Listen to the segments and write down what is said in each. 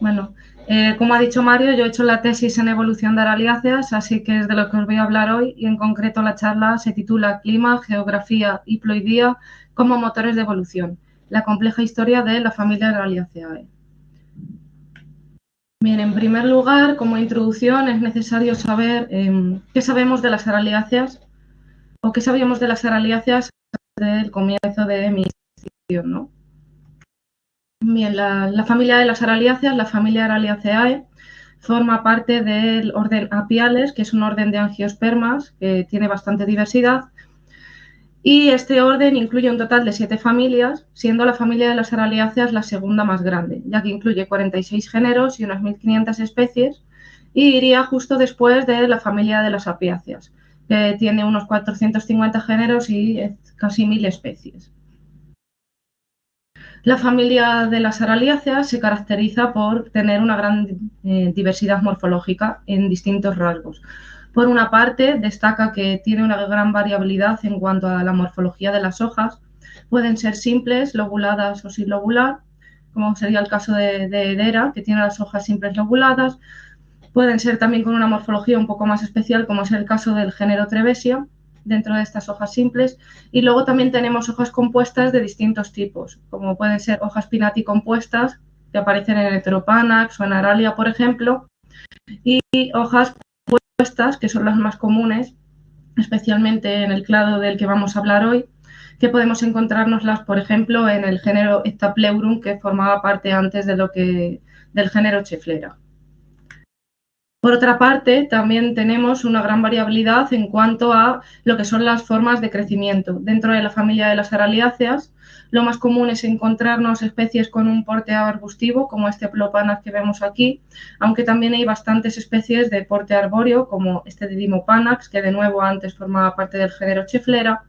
Bueno, como ha dicho Mario, yo he hecho la tesis en evolución de araliáceas, así que es de lo que os voy a hablar hoy, y en concreto la charla se titula Clima, Geografía y Ploidía como motores de evolución, la compleja historia de la familia Araliaceae. Bien, en primer lugar, como introducción, es necesario saber qué sabemos de las araliáceas o qué sabíamos de las araliáceas desde el comienzo de mi investigación, ¿no? Bien, la familia de las araliáceas, la familia Araliaceae, forma parte del orden Apiales, que es un orden de angiospermas que tiene bastante diversidad. Y este orden incluye un total de 7 familias, siendo la familia de las araliáceas la segunda más grande, ya que incluye 46 géneros y unas 1.500 especies, y iría justo después de la familia de las apiáceas, que tiene unos 450 géneros y casi 1.000 especies. La familia de las araliáceas se caracteriza por tener una gran diversidad morfológica en distintos rasgos. Por una parte, destaca que tiene una gran variabilidad en cuanto a la morfología de las hojas. Pueden ser simples, lobuladas o sin lobular, como sería el caso de Hedera, que tiene las hojas simples lobuladas. Pueden ser también con una morfología un poco más especial, como es el caso del género Trevesia, dentro de estas hojas simples. Y luego también tenemos hojas compuestas de distintos tipos, como pueden ser hojas pinnaticompuestas, que aparecen en Heteropanax o en Aralia, por ejemplo, y hojas compuestas, que son las más comunes, especialmente en el clado del que vamos a hablar hoy, que podemos encontrárnoslas, por ejemplo, en el género Hectapleurum, que formaba parte antes del género Cheflera. Por otra parte, también tenemos una gran variabilidad en cuanto a lo que son las formas de crecimiento. Dentro de la familia de las araliáceas, lo más común es encontrarnos especies con un porte arbustivo, como este Plopanax que vemos aquí, aunque también hay bastantes especies de porte arbóreo, como este Didymopanax, que de nuevo antes formaba parte del género Cheflera.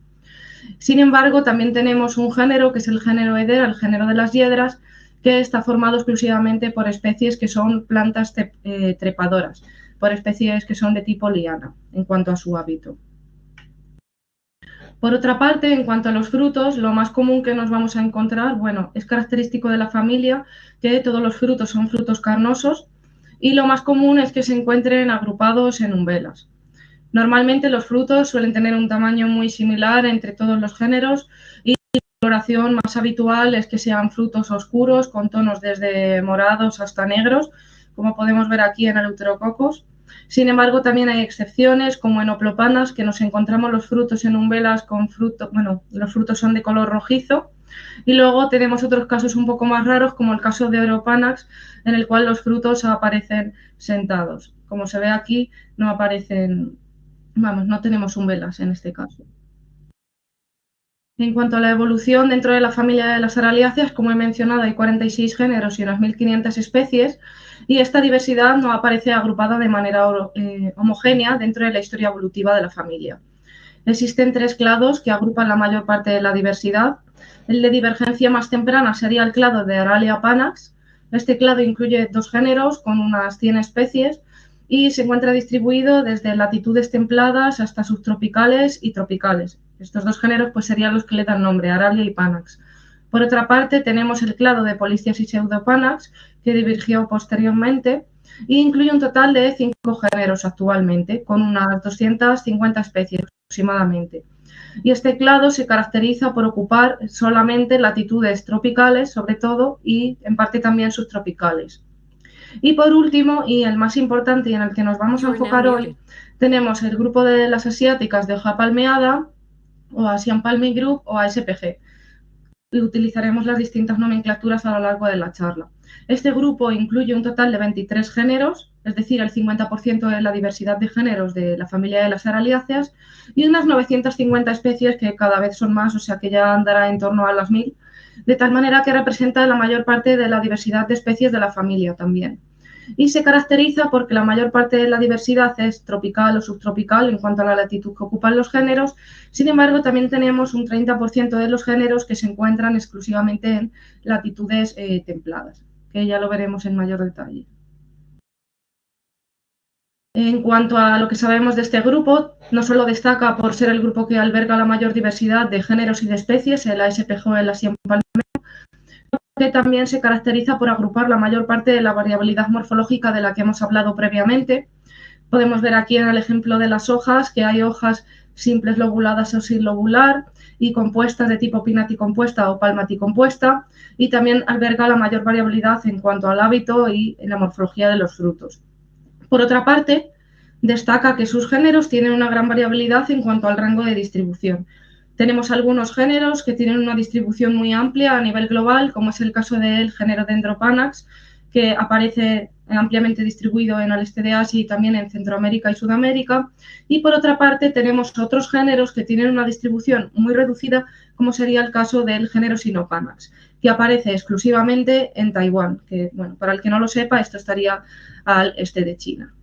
Sin embargo, también tenemos un género, que es el género Hedera, el género de las hiedras, que está formado exclusivamente por especies que son plantas trepadoras, por especies que son de tipo liana, en cuanto a su hábito. Por otra parte, en cuanto a los frutos, lo más común que nos vamos a encontrar, bueno, es característico de la familia que todos los frutos son frutos carnosos y lo más común es que se encuentren agrupados en umbelas. Normalmente los frutos suelen tener un tamaño muy similar entre todos los géneros y la coloración más habitual es que sean frutos oscuros con tonos desde morados hasta negros, como podemos ver aquí en el Euterococcus. Sin embargo, también hay excepciones, como en Hoplopanas, que nos encontramos los frutos en umbelas con los frutos son de color rojizo. Y luego tenemos otros casos un poco más raros, como el caso de Europanax, en el cual los frutos aparecen sentados. Como se ve aquí, no aparecen, no tenemos umbelas en este caso. En cuanto a la evolución dentro de la familia de las araliáceas, como he mencionado, hay 46 géneros y unas 1.500 especies, y esta diversidad no aparece agrupada de manera homogénea dentro de la historia evolutiva de la familia. Existen 3 clados que agrupan la mayor parte de la diversidad. El de divergencia más temprana sería el clado de Aralia panax. Este clado incluye 2 géneros con unas 100 especies y se encuentra distribuido desde latitudes templadas hasta subtropicales y tropicales. Estos 2 géneros pues, serían los que le dan nombre, Aralia y Panax. Por otra parte, tenemos el clado de Polystias y Pseudopanax, que divergió posteriormente e incluye un total de 5 géneros actualmente, con unas 250 especies aproximadamente. Y este clado se caracteriza por ocupar solamente latitudes tropicales, sobre todo, y en parte también subtropicales. Y por último, y el más importante y en el que nos vamos a enfocar hoy, tenemos el grupo de las asiáticas de hoja palmeada, o Asian Palming Group, o ASPG. Y utilizaremos las distintas nomenclaturas a lo largo de la charla. Este grupo incluye un total de 23 géneros, es decir, el 50% de la diversidad de géneros de la familia de las araliáceas, y unas 950 especies que cada vez son más, o sea que ya andará en torno a las 1.000, de tal manera que representa la mayor parte de la diversidad de especies de la familia también. Y se caracteriza porque la mayor parte de la diversidad es tropical o subtropical en cuanto a la latitud que ocupan los géneros. Sin embargo, también tenemos un 30% de los géneros que se encuentran exclusivamente en latitudes templadas, que ya lo veremos en mayor detalle. En cuanto a lo que sabemos de este grupo, no solo destaca por ser el grupo que alberga la mayor diversidad de géneros y de especies, el ASPG o el Asian Palmeo, que también se caracteriza por agrupar la mayor parte de la variabilidad morfológica de la que hemos hablado previamente. Podemos ver aquí en el ejemplo de las hojas que hay hojas simples lobuladas o sin lobular y compuestas de tipo pinnaticompuesta o palmaticompuesta, y también alberga la mayor variabilidad en cuanto al hábito y en la morfología de los frutos. Por otra parte, destaca que sus géneros tienen una gran variabilidad en cuanto al rango de distribución. Tenemos algunos géneros que tienen una distribución muy amplia a nivel global, como es el caso del género Dendropanax, que aparece ampliamente distribuido en el este de Asia y también en Centroamérica y Sudamérica. Y por otra parte, tenemos otros géneros que tienen una distribución muy reducida, como sería el caso del género Sinopanax, que aparece exclusivamente en Taiwán, que, bueno, para el que no lo sepa, esto estaría al este de China.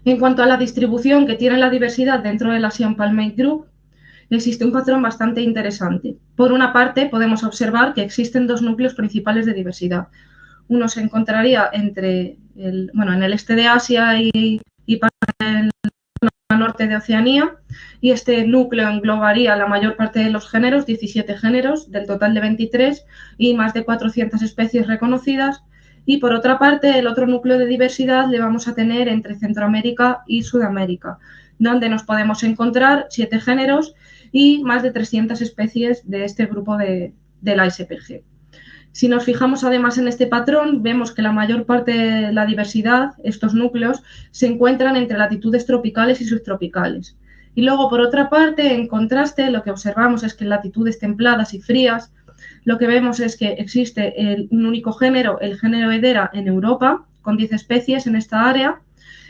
En cuanto a la distribución que tiene la diversidad dentro del Asian Palmate Group, existe un patrón bastante interesante. Por una parte, podemos observar que existen dos núcleos principales de diversidad. Uno se encontraría en el este de Asia y en el norte de Oceanía, y este núcleo englobaría la mayor parte de los géneros, 17 géneros, del total de 23, y más de 400 especies reconocidas. Y por otra parte, el otro núcleo de diversidad le vamos a tener entre Centroamérica y Sudamérica, donde nos podemos encontrar 7 géneros y más de 300 especies de este grupo de la SPG. Si nos fijamos además en este patrón, vemos que la mayor parte de la diversidad, estos núcleos, se encuentran entre latitudes tropicales y subtropicales. Y luego, por otra parte, en contraste, lo que observamos es que en latitudes templadas y frías, lo que vemos es que existe un único género, el género Hedera, en Europa, con 10 especies en esta área.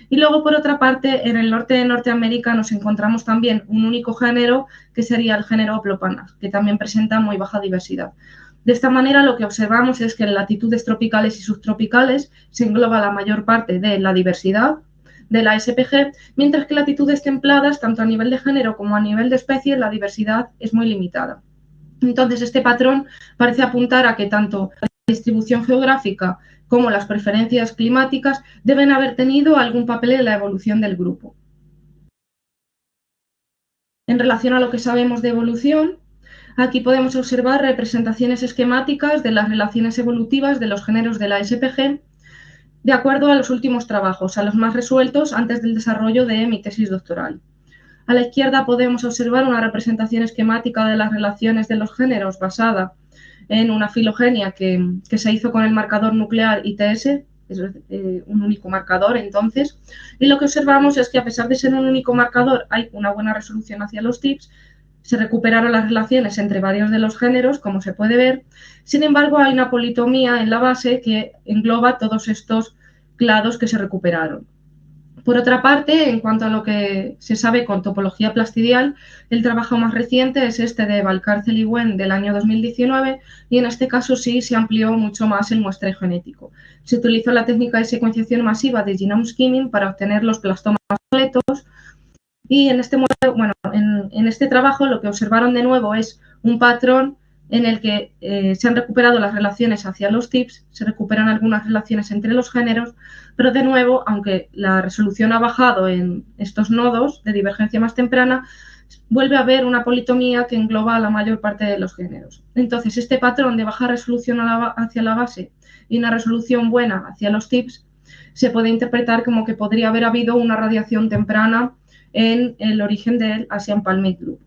Y luego, por otra parte, en el norte de Norteamérica nos encontramos también un único género, que sería el género Oplopanax, que también presenta muy baja diversidad. De esta manera, lo que observamos es que en latitudes tropicales y subtropicales se engloba la mayor parte de la diversidad de la SPG, mientras que en latitudes templadas, tanto a nivel de género como a nivel de especie, la diversidad es muy limitada. Entonces, este patrón parece apuntar a que tanto la distribución geográfica como las preferencias climáticas deben haber tenido algún papel en la evolución del grupo. En relación a lo que sabemos de evolución, aquí podemos observar representaciones esquemáticas de las relaciones evolutivas de los géneros de la SPG de acuerdo a los últimos trabajos, a los más resueltos antes del desarrollo de mi tesis doctoral. A la izquierda podemos observar una representación esquemática de las relaciones de los géneros basada en una filogenia que se hizo con el marcador nuclear ITS, es un único marcador entonces, y lo que observamos es que a pesar de ser un único marcador hay una buena resolución hacia los tips, se recuperaron las relaciones entre varios de los géneros, como se puede ver. Sin embargo, hay una politomía en la base que engloba todos estos clados que se recuperaron. Por otra parte, en cuanto a lo que se sabe con topología plastidial, el trabajo más reciente es este de Valcárcel y Wen del año 2019, y en este caso sí se amplió mucho más el muestreo genético. Se utilizó la técnica de secuenciación masiva de genome skimming para obtener los plastomas completos. Y en este modelo, bueno, en este trabajo lo que observaron de nuevo es un patrón en el que se han recuperado las relaciones hacia los tips, se recuperan algunas relaciones entre los géneros, pero de nuevo, aunque la resolución ha bajado en estos nodos de divergencia más temprana, vuelve a haber una politomía que engloba a la mayor parte de los géneros. Entonces, este patrón de baja resolución hacia la base y una resolución buena hacia los tips se puede interpretar como que podría haber habido una radiación temprana en el origen del Asian Palmate Group.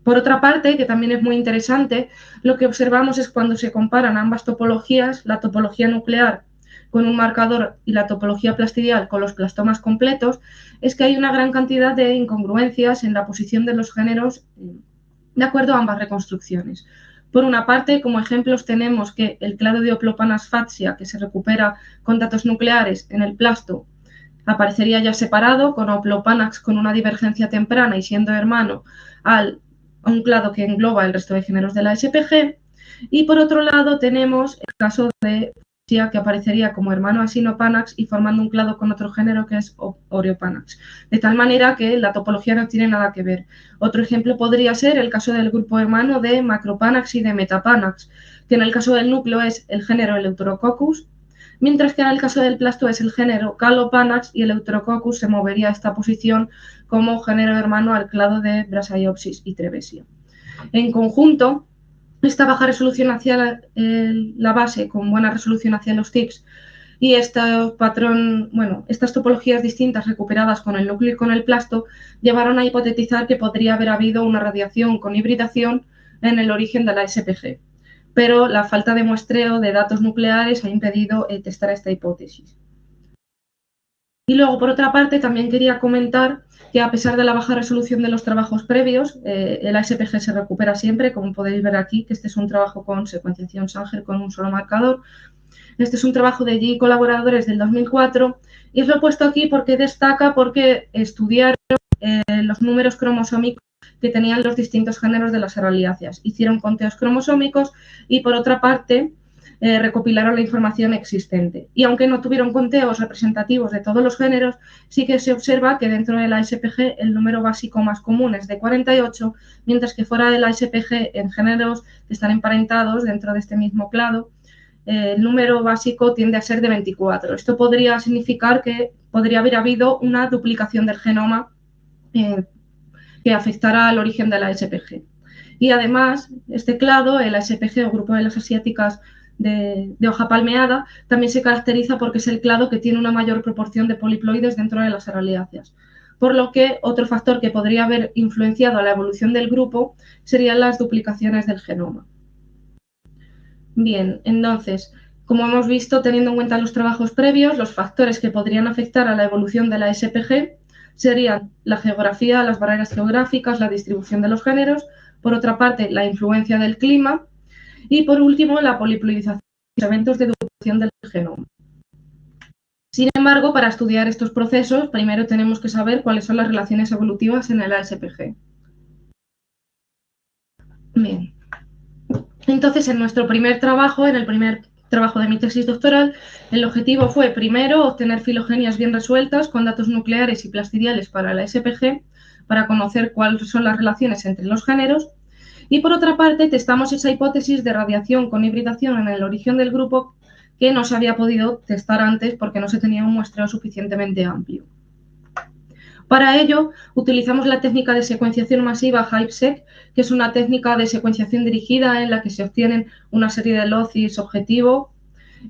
Por otra parte, que también es muy interesante, lo que observamos es cuando se comparan ambas topologías, la topología nuclear con un marcador y la topología plastidial con los plastomas completos, es que hay una gran cantidad de incongruencias en la posición de los géneros de acuerdo a ambas reconstrucciones. Por una parte, como ejemplos tenemos que el clado de Oplopanax fatsia, que se recupera con datos nucleares en el plasto, aparecería ya separado, con Oplopanax con una divergencia temprana y siendo hermano a un clado que engloba el resto de géneros de la SPG. Y por otro lado tenemos el caso de Fatsia, que aparecería como hermano a Sinopanax y formando un clado con otro género que es Oreopanax. De tal manera que la topología no tiene nada que ver. Otro ejemplo podría ser el caso del grupo hermano de Macropanax y de Metapanax, que en el caso del núcleo es el género Eleuterococcus, mientras que en el caso del plasto es el género Calopanax y el Euterococcus se movería a esta posición como género hermano al clado de Brasiliopsis y Trevesia. En conjunto, esta baja resolución hacia la base con buena resolución hacia los tips y estas topologías distintas recuperadas con el núcleo y con el plasto llevaron a hipotetizar que podría haber habido una radiación con hibridación en el origen de la SPG, pero la falta de muestreo de datos nucleares ha impedido testar esta hipótesis. Y luego, por otra parte, también quería comentar que a pesar de la baja resolución de los trabajos previos, el ASPG se recupera siempre, como podéis ver aquí, que este es un trabajo con secuenciación Sanger con un solo marcador. Este es un trabajo de Yi y colaboradores del 2004 y os lo he puesto aquí porque destaca porque estudiaron los números cromosómicos que tenían los distintos géneros de las araliáceas. Hicieron conteos cromosómicos y, por otra parte, recopilaron la información existente. Y aunque no tuvieron conteos representativos de todos los géneros, sí que se observa que dentro de la SPG el número básico más común es de 48, mientras que fuera de la SPG en géneros que están emparentados dentro de este mismo clado, el número básico tiende a ser de 24. Esto podría significar que podría haber habido una duplicación del genoma que afectara al origen de la SPG. Y además, este clado, el ASPG o grupo de las asiáticas de hoja palmeada, también se caracteriza porque es el clado que tiene una mayor proporción de poliploides dentro de las araliáceas. Por lo que otro factor que podría haber influenciado a la evolución del grupo serían las duplicaciones del genoma. Bien, entonces, como hemos visto, teniendo en cuenta los trabajos previos, los factores que podrían afectar a la evolución de la SPG serían la geografía, las barreras geográficas, la distribución de los géneros, por otra parte, la influencia del clima y, por último, la poliploidización, los eventos de duplicación del genoma. Sin embargo, para estudiar estos procesos, primero tenemos que saber cuáles son las relaciones evolutivas en el ASPG. Bien. Entonces, en nuestro primer trabajo, en el primer trabajo de mi tesis doctoral, el objetivo fue, primero, obtener filogenias bien resueltas con datos nucleares y plastidiales para la SPG, para conocer cuáles son las relaciones entre los géneros, y por otra parte, testamos esa hipótesis de radiación con hibridación en el origen del grupo que no se había podido testar antes porque no se tenía un muestreo suficientemente amplio. Para ello, utilizamos la técnica de secuenciación masiva HiveSeq, que es una técnica de secuenciación dirigida en la que se obtienen una serie de locis objetivo.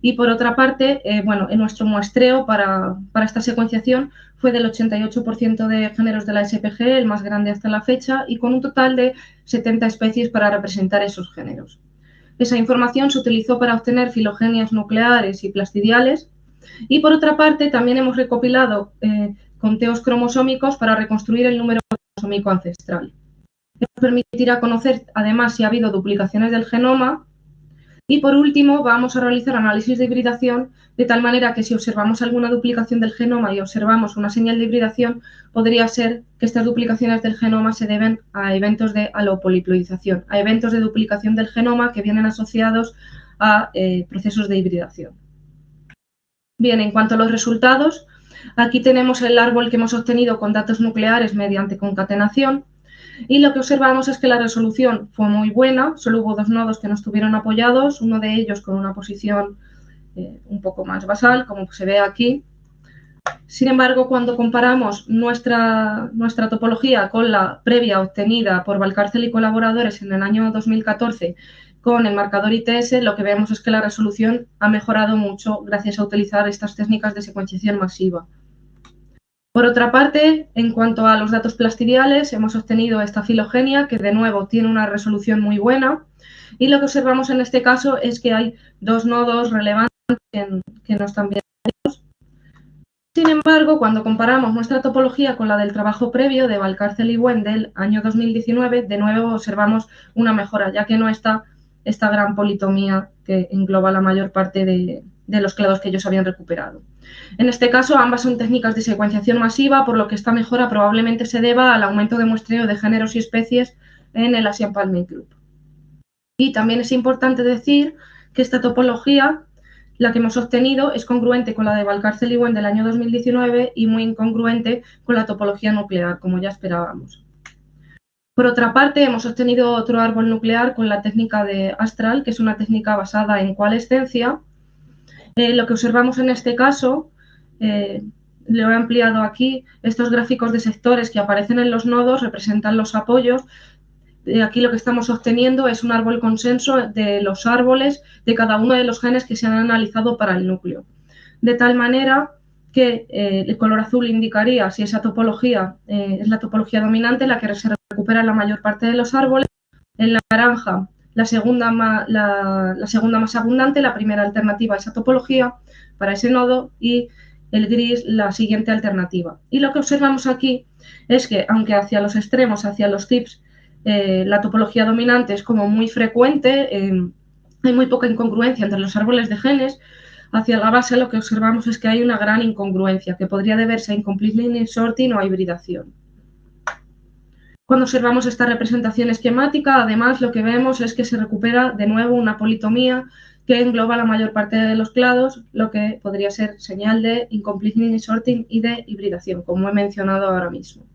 Y por otra parte, en nuestro muestreo para esta secuenciación fue del 88% de géneros de la SPG, el más grande hasta la fecha, y con un total de 70 especies para representar esos géneros. Esa información se utilizó para obtener filogenias nucleares y plastidiales. Y por otra parte, también hemos recopilado conteos cromosómicos para reconstruir el número cromosómico ancestral. Nos permitirá conocer, además, si ha habido duplicaciones del genoma. Y por último, vamos a realizar análisis de hibridación, de tal manera que si observamos alguna duplicación del genoma y observamos una señal de hibridación, podría ser que estas duplicaciones del genoma se deben a eventos de alopoliploidización, a eventos de duplicación del genoma que vienen asociados a procesos de hibridación. Bien, en cuanto a los resultados, aquí tenemos el árbol que hemos obtenido con datos nucleares mediante concatenación y lo que observamos es que la resolución fue muy buena, solo hubo dos nodos que no estuvieron apoyados, uno de ellos con una posición un poco más basal, como se ve aquí. Sin embargo, cuando comparamos nuestra topología con la previa obtenida por Valcárcel y colaboradores en el año 2014 con el marcador ITS, lo que vemos es que la resolución ha mejorado mucho gracias a utilizar estas técnicas de secuenciación masiva. Por otra parte, en cuanto a los datos plastidiales, hemos obtenido esta filogenia que de nuevo tiene una resolución muy buena y lo que observamos en este caso es que hay dos nodos relevantes que no están bien. Sin embargo, cuando comparamos nuestra topología con la del trabajo previo de Valcárcel y Wen del año 2019, de nuevo observamos una mejora, ya que no está esta gran politomía que engloba la mayor parte de los clados que ellos habían recuperado. En este caso, ambas son técnicas de secuenciación masiva, por lo que esta mejora probablemente se deba al aumento de muestreo de géneros y especies en el Asian Palmate Group. Y también es importante decir que esta topología, la que hemos obtenido, es congruente con la de Valcárcel y Wen del año 2019 y muy incongruente con la topología nuclear, como ya esperábamos. Por otra parte, hemos obtenido otro árbol nuclear con la técnica de Astral, que es una técnica basada en coalescencia. Lo que observamos en este caso, lo he ampliado aquí, estos gráficos de sectores que aparecen en los nodos representan los apoyos Aquí lo que estamos obteniendo es un árbol consenso de los árboles de cada uno de los genes que se han analizado para el núcleo. De tal manera que el color azul indicaría si esa topología es la topología dominante, la que se recupera en la mayor parte de los árboles. En la naranja, la segunda más abundante, la primera alternativa a esa topología para ese nodo, y el gris, la siguiente alternativa. Y lo que observamos aquí es que, aunque hacia los extremos, hacia los tips, la topología dominante es como muy frecuente, hay muy poca incongruencia entre los árboles de genes, hacia la base lo que observamos es que hay una gran incongruencia que podría deberse a incomplete linear sorting o a hibridación. Cuando observamos esta representación esquemática, además lo que vemos es que se recupera de nuevo una politomía que engloba la mayor parte de los clados, lo que podría ser señal de incomplete linear sorting y de hibridación, como he mencionado ahora mismo.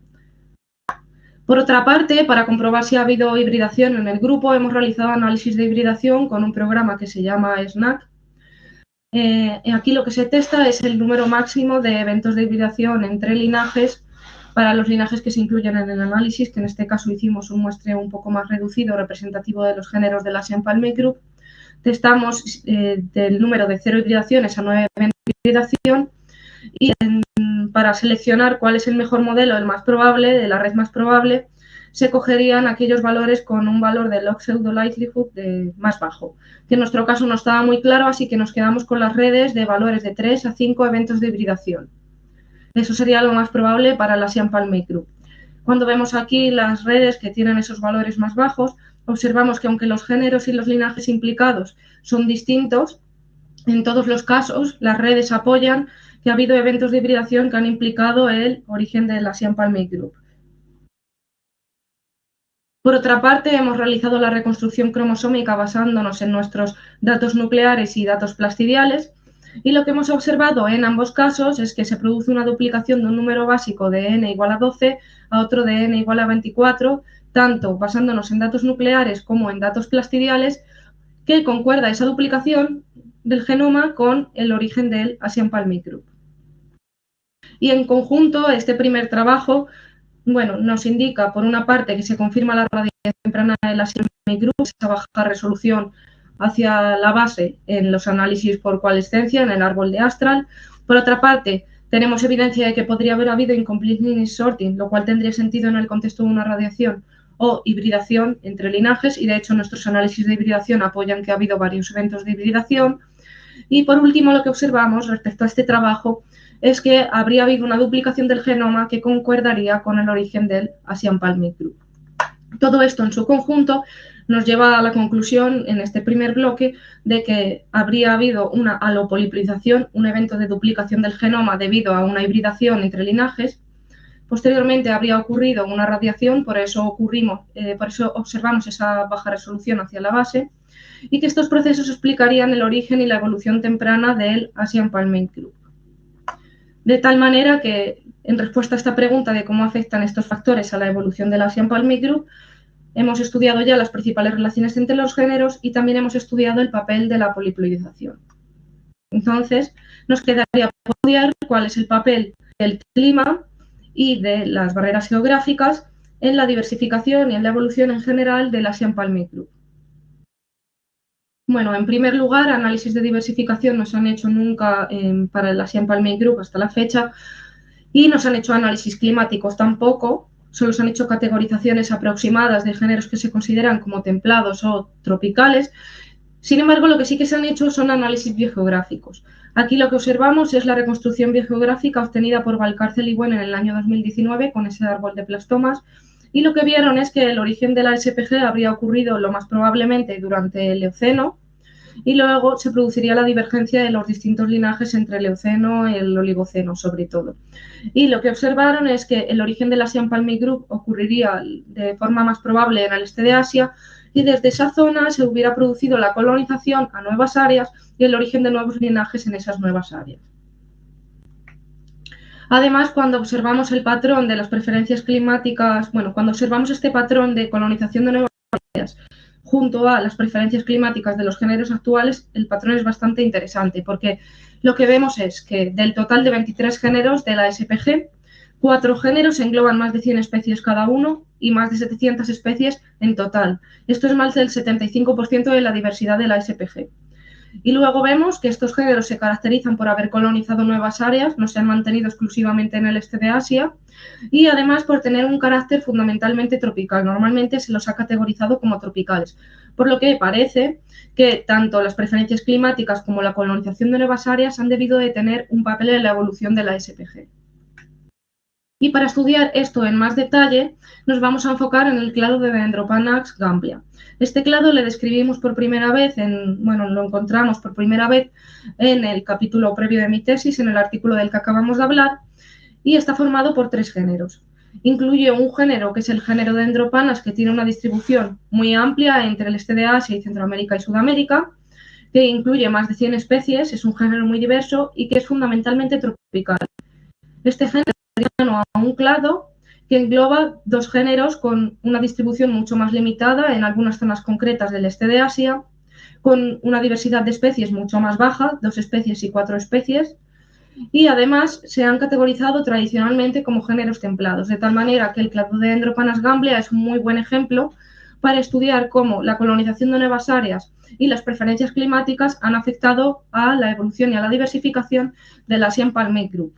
Por otra parte, para comprobar si ha habido hibridación en el grupo, hemos realizado análisis de hibridación con un programa que se llama SNAC. Aquí lo que se testa es el número máximo de eventos de hibridación entre linajes para los linajes que se incluyen en el análisis, que en este caso hicimos un muestreo un poco más reducido, representativo de los géneros de la Asian Palmate Group. Testamos del número de 0 hibridaciones a 9 eventos de hibridación y para seleccionar cuál es el mejor modelo, el más probable, de la red más probable, se cogerían aquellos valores con un valor de log pseudo likelihood más bajo, que en nuestro caso no estaba muy claro, así que nos quedamos con las redes de valores de 3 a 5 eventos de hibridación. Eso sería lo más probable para la Asian Palmate Group. Cuando vemos aquí las redes que tienen esos valores más bajos, observamos que aunque los géneros y los linajes implicados son distintos, en todos los casos las redes apoyan que ha habido eventos de hibridación que han implicado el origen de la Asian Palmate Group. Por otra parte, hemos realizado la reconstrucción cromosómica basándonos en nuestros datos nucleares y datos plastidiales, y lo que hemos observado en ambos casos es que se produce una duplicación de un número básico de n igual a 12 a otro de n igual a 24, tanto basándonos en datos nucleares como en datos plastidiales, que concuerda esa duplicación del genoma con el origen del Asian Palmate Group. Y en conjunto, este primer trabajo nos indica, por una parte, que se confirma la radiación temprana de la Asian Palmate Group, esa baja resolución hacia la base en los análisis por coalescencia en el árbol de Astral. Por otra parte, tenemos evidencia de que podría haber habido incomplete linear sorting, lo cual tendría sentido en el contexto de una radiación o hibridación entre linajes, y de hecho nuestros análisis de hibridación apoyan que ha habido varios eventos de hibridación. Y por último, lo que observamos respecto a este trabajo es que habría habido una duplicación del genoma que concordaría con el origen del Asian Palmate Group. Todo esto en su conjunto nos lleva a la conclusión en este primer bloque de que habría habido una alopoliperización, un evento de duplicación del genoma debido a una hibridación entre linajes. Posteriormente habría ocurrido una radiación, por eso observamos esa baja resolución hacia la base, y que estos procesos explicarían el origen y la evolución temprana del Asian Palmate Group. De tal manera que, en respuesta a esta pregunta de cómo afectan estos factores a la evolución de la Asian Palmate Group, hemos estudiado ya las principales relaciones entre los géneros y también hemos estudiado el papel de la poliploidización. Entonces, nos quedaría por estudiar cuál es el papel del clima y de las barreras geográficas en la diversificación y en la evolución en general de la Asian Palmate Group. Bueno, en primer lugar, análisis de diversificación no se han hecho nunca para el Asian Palmate Group hasta la fecha, y no se han hecho análisis climáticos tampoco, solo se han hecho categorizaciones aproximadas de géneros que se consideran como templados o tropicales. Sin embargo, lo que sí que se han hecho son análisis biogeográficos. Aquí lo que observamos es la reconstrucción biogeográfica obtenida por Valcárcel y Bueno en el año 2019 con ese árbol de plastomas, y lo que vieron es que el origen de la SPG habría ocurrido lo más probablemente durante el Eoceno, y luego se produciría la divergencia de los distintos linajes entre el Eoceno y el Oligoceno, sobre todo. Y lo que observaron es que el origen de la Asian Palmate Group ocurriría de forma más probable en el este de Asia, y desde esa zona se hubiera producido la colonización a nuevas áreas y el origen de nuevos linajes en esas nuevas áreas. Además, cuando observamos el patrón de las preferencias climáticas, cuando observamos este patrón de colonización de nuevas áreas junto a las preferencias climáticas de los géneros actuales, el patrón es bastante interesante, porque lo que vemos es que del total de 23 géneros de la SPG, 4 géneros engloban más de 100 especies cada uno, y más de 700 especies en total. Esto es más del 75% de la diversidad de la SPG. Y luego vemos que estos géneros se caracterizan por haber colonizado nuevas áreas, no se han mantenido exclusivamente en el este de Asia, y además por tener un carácter fundamentalmente tropical. Normalmente se los ha categorizado como tropicales, por lo que parece que tanto las preferencias climáticas como la colonización de nuevas áreas han debido de tener un papel en la evolución de la SPG. Y para estudiar esto en más detalle, nos vamos a enfocar en el clado de Dendropanax gamblia. Este clado le describimos por primera vez, lo encontramos por primera vez en el capítulo previo de mi tesis, en el artículo del que acabamos de hablar, y está formado por 3 géneros. Incluye un género que es el género Dendropanas, que tiene una distribución muy amplia entre el este de Asia y Centroamérica y Sudamérica, que incluye más de 100 especies, es un género muy diverso y que es fundamentalmente tropical. Este género a un clado que engloba 2 géneros con una distribución mucho más limitada en algunas zonas concretas del este de Asia, con una diversidad de especies mucho más baja, 2 especies y 4 especies, y además se han categorizado tradicionalmente como géneros templados, de tal manera que el clado de Dendropanas gamblia es un muy buen ejemplo para estudiar cómo la colonización de nuevas áreas y las preferencias climáticas han afectado a la evolución y a la diversificación del Asian Palmate Group.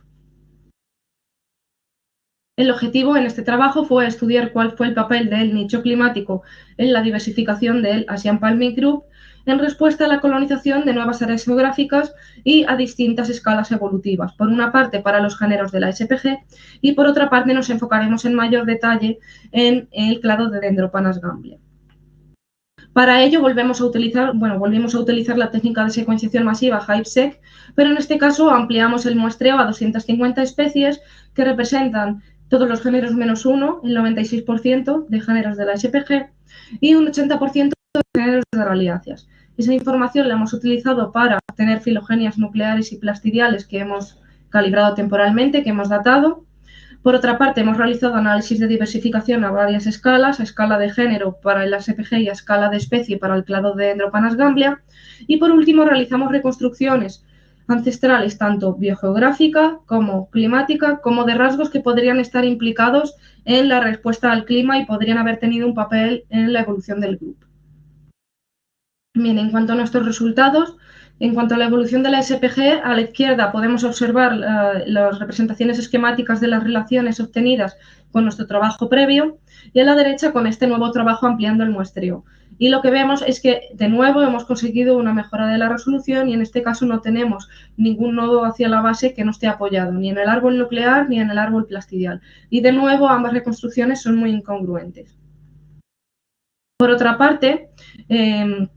El objetivo en este trabajo fue estudiar cuál fue el papel del nicho climático en la diversificación del Asian Palmate Group en respuesta a la colonización de nuevas áreas geográficas y a distintas escalas evolutivas. Por una parte, para los géneros de la SPG y por otra parte nos enfocaremos en mayor detalle en el clado de Dendropanas gamblia. Para ello volvimos a utilizar la técnica de secuenciación masiva HiveSeq, pero en este caso ampliamos el muestreo a 250 especies que representan todos los géneros menos 1, el 96% de géneros de la SPG y un 80% de géneros de raliáceas. Esa información la hemos utilizado para obtener filogenias nucleares y plastidiales que hemos calibrado temporalmente, que hemos datado. Por otra parte, hemos realizado análisis de diversificación a varias escalas, a escala de género para el SPG y a escala de especie para el clado de Dendropanas gamblia. Y por último, realizamos reconstrucciones ancestrales tanto biogeográfica como climática, como de rasgos que podrían estar implicados en la respuesta al clima y podrían haber tenido un papel en la evolución del grupo. Bien, en cuanto a nuestros resultados, en cuanto a la evolución de la SPG, a la izquierda podemos observar las representaciones esquemáticas de las relaciones obtenidas con nuestro trabajo previo y a la derecha con este nuevo trabajo ampliando el muestreo. Y lo que vemos es que, de nuevo, hemos conseguido una mejora de la resolución y en este caso no tenemos ningún nodo hacia la base que no esté apoyado, ni en el árbol nuclear ni en el árbol plastidial. Y, de nuevo, ambas reconstrucciones son muy incongruentes. Por otra parte, en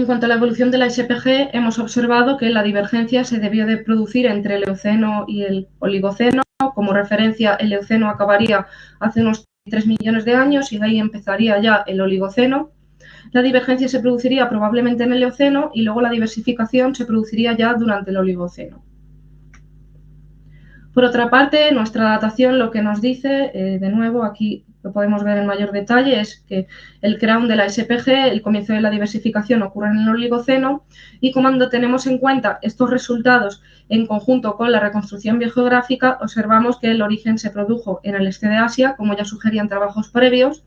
cuanto a la evolución de la SPG, hemos observado que la divergencia se debió de producir entre el Eoceno y el Oligoceno. Como referencia, el Eoceno acabaría hace unos 3 millones de años y de ahí empezaría ya el Oligoceno. La divergencia se produciría probablemente en el Eoceno y luego la diversificación se produciría ya durante el Oligoceno. Por otra parte, nuestra datación lo que nos dice, de nuevo aquí lo podemos ver en mayor detalle, es que el crown de la SPG, el comienzo de la diversificación ocurre en el Oligoceno y cuando tenemos en cuenta estos resultados en conjunto con la reconstrucción biogeográfica, observamos que el origen se produjo en el este de Asia, como ya sugerían trabajos previos,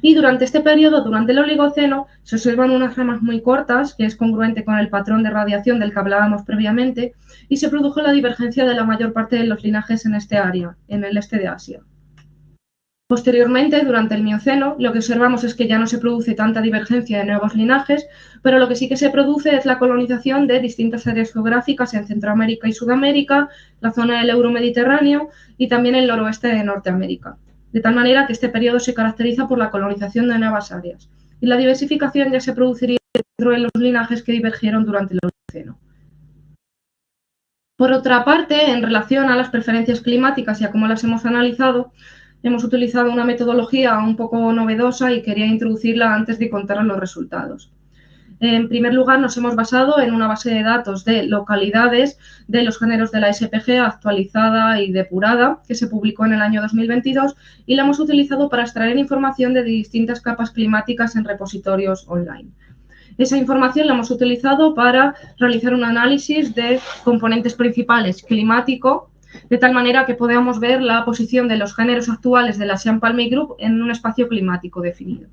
y durante este periodo, durante el Oligoceno, se observan unas ramas muy cortas, que es congruente con el patrón de radiación del que hablábamos previamente, y se produjo la divergencia de la mayor parte de los linajes en este área, en el este de Asia. Posteriormente, durante el Mioceno, lo que observamos es que ya no se produce tanta divergencia de nuevos linajes, pero lo que sí que se produce es la colonización de distintas áreas geográficas en Centroamérica y Sudamérica, la zona del Euromediterráneo y también el noroeste de Norteamérica. De tal manera que este periodo se caracteriza por la colonización de nuevas áreas. Y la diversificación ya se produciría dentro de los linajes que divergieron durante el Oligoceno. Por otra parte, en relación a las preferencias climáticas y a cómo las hemos analizado, hemos utilizado una metodología un poco novedosa y quería introducirla antes de contaros los resultados. En primer lugar, nos hemos basado en una base de datos de localidades de los géneros de la SPG actualizada y depurada, que se publicó en el año 2022, y la hemos utilizado para extraer información de distintas capas climáticas en repositorios online. Esa información la hemos utilizado para realizar un análisis de componentes principales climático de tal manera que podamos ver la posición de los géneros actuales del Asian Palmate Group en un espacio climático definido.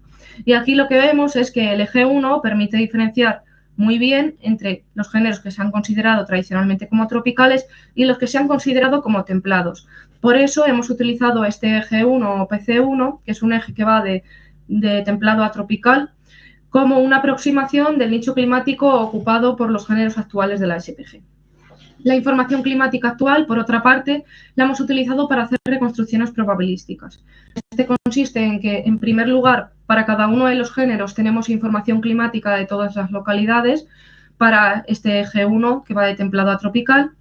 Y aquí lo que vemos es que el eje 1 permite diferenciar muy bien entre los géneros que se han considerado tradicionalmente como tropicales y los que se han considerado como templados. Por eso hemos utilizado este eje 1 o PC1, que es un eje que va de templado a tropical, como una aproximación del nicho climático ocupado por los géneros actuales de la SPG. La información climática actual, por otra parte, la hemos utilizado para hacer reconstrucciones probabilísticas. Este consiste en que, en primer lugar, para cada uno de los géneros tenemos información climática de todas las localidades para este eje 1, que va de templado a tropical,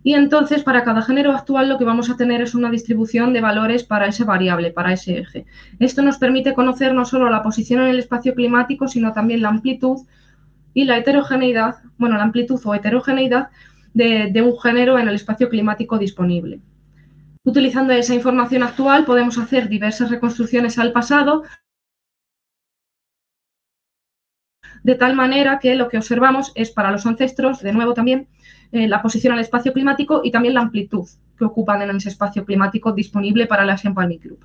y entonces para cada género actual lo que vamos a tener es una distribución de valores para ese variable, para ese eje. Esto nos permite conocer no solo la posición en el espacio climático, sino también la amplitud y la heterogeneidad, bueno, la amplitud o heterogeneidad de un género en el espacio climático disponible. Utilizando esa información actual podemos hacer diversas reconstrucciones al pasado, de tal manera que lo que observamos es para los ancestros, de nuevo también, la posición al espacio climático y también la amplitud que ocupan en ese espacio climático disponible para la Asian Palmate Group.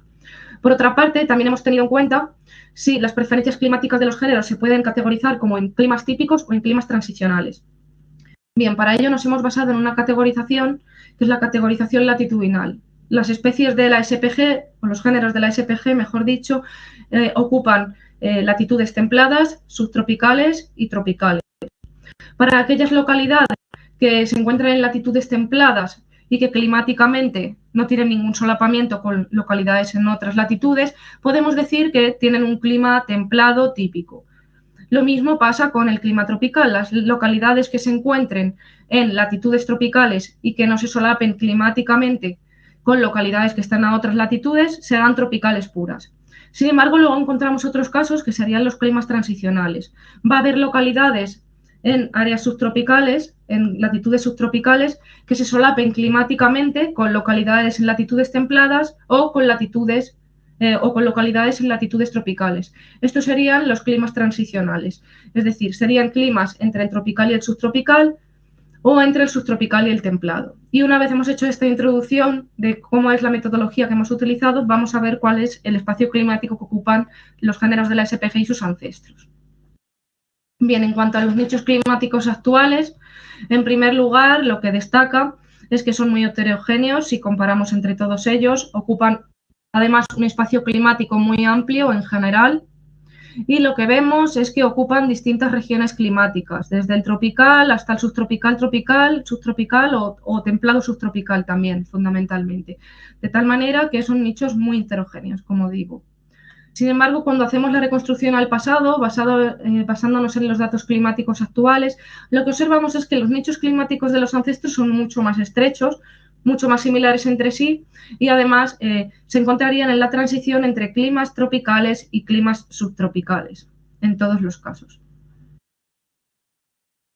Por otra parte, también hemos tenido en cuenta si las preferencias climáticas de los géneros se pueden categorizar como en climas típicos o en climas transicionales. Bien, para ello nos hemos basado en una categorización que es la categorización latitudinal. Las especies de la SPG, o los géneros de la SPG, mejor dicho, ocupan latitudes templadas, subtropicales y tropicales. Para aquellas localidades que se encuentran en latitudes templadas y que climáticamente no tienen ningún solapamiento con localidades en otras latitudes, podemos decir que tienen un clima templado típico. Lo mismo pasa con el clima tropical. Las localidades que se encuentren en latitudes tropicales y que no se solapen climáticamente con localidades que están a otras latitudes serán tropicales puras. Sin embargo, luego encontramos otros casos que serían los climas transicionales. Va a haber localidades en áreas subtropicales, en latitudes subtropicales, que se solapen climáticamente con localidades en latitudes templadas o con localidades en latitudes tropicales. Estos serían los climas transicionales, es decir, serían climas entre el tropical y el subtropical o entre el subtropical y el templado. Y una vez hemos hecho esta introducción de cómo es la metodología que hemos utilizado, vamos a ver cuál es el espacio climático que ocupan los géneros de la SPG y sus ancestros. Bien, en cuanto a los nichos climáticos actuales, en primer lugar, lo que destaca es que son muy heterogéneos si comparamos entre todos ellos, ocupan además un espacio climático muy amplio en general y lo que vemos es que ocupan distintas regiones climáticas, desde el tropical hasta el subtropical, tropical, subtropical o templado subtropical también, fundamentalmente. De tal manera que son nichos muy heterogéneos, como digo. Sin embargo, cuando hacemos la reconstrucción al pasado, basándonos en los datos climáticos actuales, lo que observamos es que los nichos climáticos de los ancestros son mucho más estrechos, mucho más similares entre sí y además se encontrarían en la transición entre climas tropicales y climas subtropicales, en todos los casos.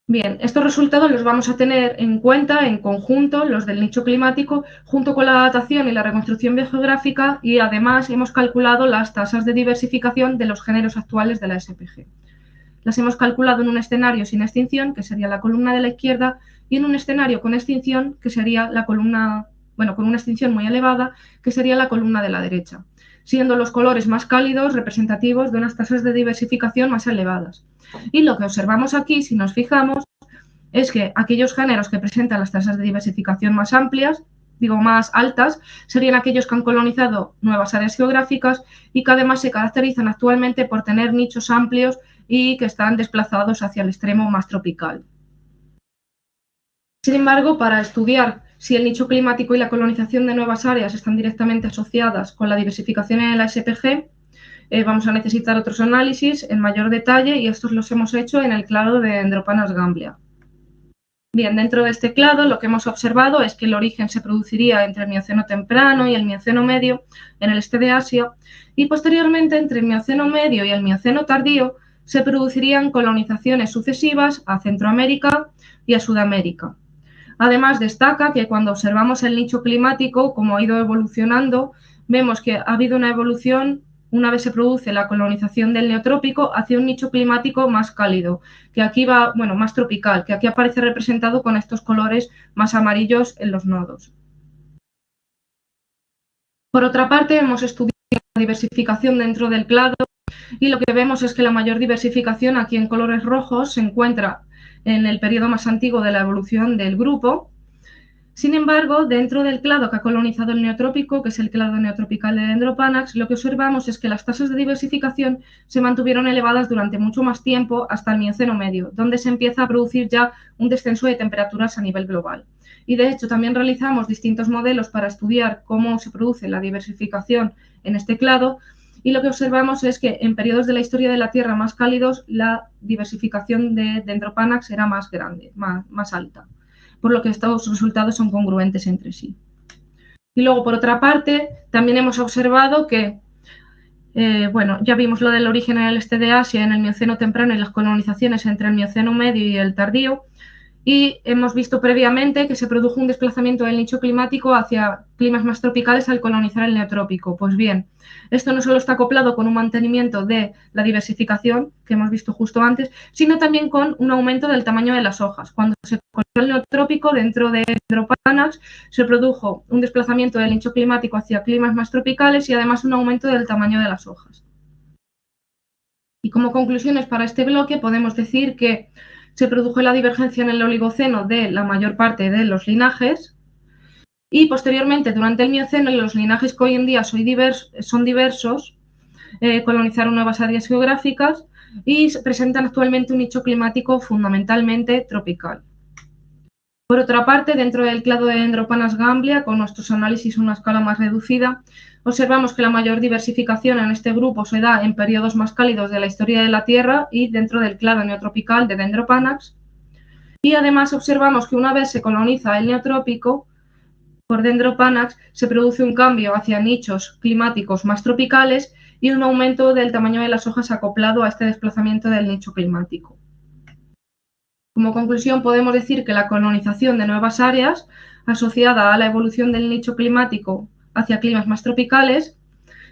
Bien, estos resultados los vamos a tener en cuenta en conjunto, los del nicho climático, junto con la datación y la reconstrucción biogeográfica y además hemos calculado las tasas de diversificación de los géneros actuales de la SPG. Las hemos calculado en un escenario sin extinción, que sería la columna de la izquierda, y en un escenario con extinción, que sería la columna, bueno, con una extinción muy elevada, que sería la columna de la derecha, siendo los colores más cálidos representativos de unas tasas de diversificación más elevadas. Y lo que observamos aquí, si nos fijamos, es que aquellos géneros que presentan las tasas de diversificación más amplias, digo más altas, serían aquellos que han colonizado nuevas áreas geográficas y que además se caracterizan actualmente por tener nichos amplios y que están desplazados hacia el extremo más tropical. Sin embargo, para estudiar si el nicho climático y la colonización de nuevas áreas están directamente asociadas con la diversificación en la SPG, vamos a necesitar otros análisis en mayor detalle y estos los hemos hecho en el clado de Dendropanas gamblia. Bien, dentro de este clado lo que hemos observado es que el origen se produciría entre el Mioceno temprano y el Mioceno medio en el este de Asia y posteriormente entre el Mioceno medio y el Mioceno tardío se producirían colonizaciones sucesivas a Centroamérica y a Sudamérica. Además, destaca que cuando observamos el nicho climático, como ha ido evolucionando, vemos que ha habido una evolución una vez se produce la colonización del neotrópico hacia un nicho climático más cálido, que aquí va, más tropical, que aquí aparece representado con estos colores más amarillos en los nodos. Por otra parte, hemos estudiado la diversificación dentro del clado y lo que vemos es que la mayor diversificación aquí en colores rojos se encuentra en el periodo más antiguo de la evolución del grupo. Sin embargo, dentro del clado que ha colonizado el neotrópico, que es el clado neotropical de Dendropanax, lo que observamos es que las tasas de diversificación se mantuvieron elevadas durante mucho más tiempo hasta el Mioceno medio, donde se empieza a producir ya un descenso de temperaturas a nivel global. Y de hecho también realizamos distintos modelos para estudiar cómo se produce la diversificación en este clado y lo que observamos es que en periodos de la historia de la Tierra más cálidos la diversificación de Dendropanax era más grande, más alta, por lo que estos resultados son congruentes entre sí. Y luego, por otra parte, también hemos observado que, bueno, ya vimos lo del origen en el este de Asia, en el Mioceno temprano y las colonizaciones entre el Mioceno medio y el tardío, y hemos visto previamente que se produjo un desplazamiento del nicho climático hacia climas más tropicales al colonizar el neotrópico. Pues bien, esto no solo está acoplado con un mantenimiento de la diversificación que hemos visto justo antes, sino también con un aumento del tamaño de las hojas. Cuando se colonizó el neotrópico dentro de Dendropanax se produjo un desplazamiento del nicho climático hacia climas más tropicales y además un aumento del tamaño de las hojas. Y como conclusiones para este bloque podemos decir que se produjo la divergencia en el Oligoceno de la mayor parte de los linajes y posteriormente durante el Mioceno los linajes que hoy en día son diversos colonizaron nuevas áreas geográficas y presentan actualmente un nicho climático fundamentalmente tropical. Por otra parte, dentro del clado de Dendropanas gamblia, con nuestros análisis a una escala más reducida, observamos que la mayor diversificación en este grupo se da en periodos más cálidos de la historia de la Tierra y dentro del clado neotropical de Dendropanax. Y además observamos que una vez se coloniza el neotrópico, por Dendropanax se produce un cambio hacia nichos climáticos más tropicales y un aumento del tamaño de las hojas acoplado a este desplazamiento del nicho climático. Como conclusión, podemos decir que la colonización de nuevas áreas, asociada a la evolución del nicho climático hacia climas más tropicales,